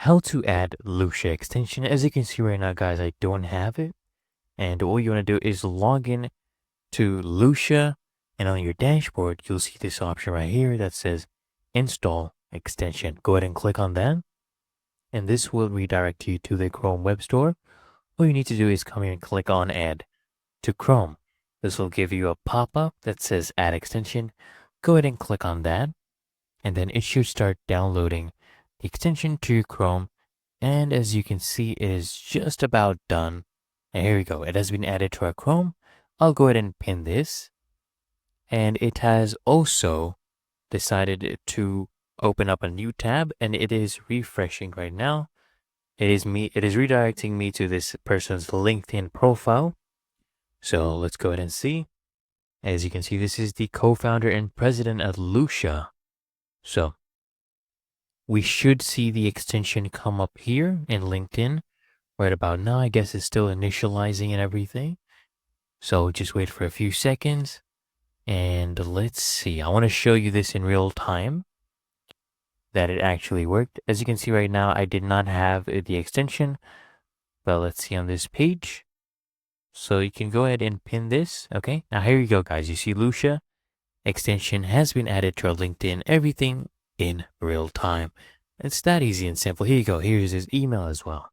how to add Lusha extension. As you can see right now, guys, I don't have it. And all you want to do is log in to Lusha, and on your dashboard, you'll see this option right here that says install extension. Go ahead and click on that, and this will redirect you to the Chrome Web Store. All you need to do is come here and click on add to Chrome. This will give you a pop-up that says add extension. Go ahead and click on that, and then it should start downloading the extension to your Chrome. And as you can see, it is just about done. And here we go. It has been added to our Chrome. I'll go ahead and pin this. And it has also decided to open up a new tab, and it is refreshing right now. It is redirecting me to this person's LinkedIn profile. So let's go ahead and see. As you can see, this is the co-founder and president of Lusha. So we should see the extension come up here in LinkedIn right about now. I guess it's still initializing and everything. So just wait for a few seconds. And let's see. I want to show you this in real time, that it actually worked. As you can see right now, I did not have the extension. But let's see on this page. So you can go ahead and pin this. Okay, now here you go, guys. You see Lusha extension has been added to our LinkedIn. Everything in real time. It's that easy and simple. Here you go. Here's his email as well.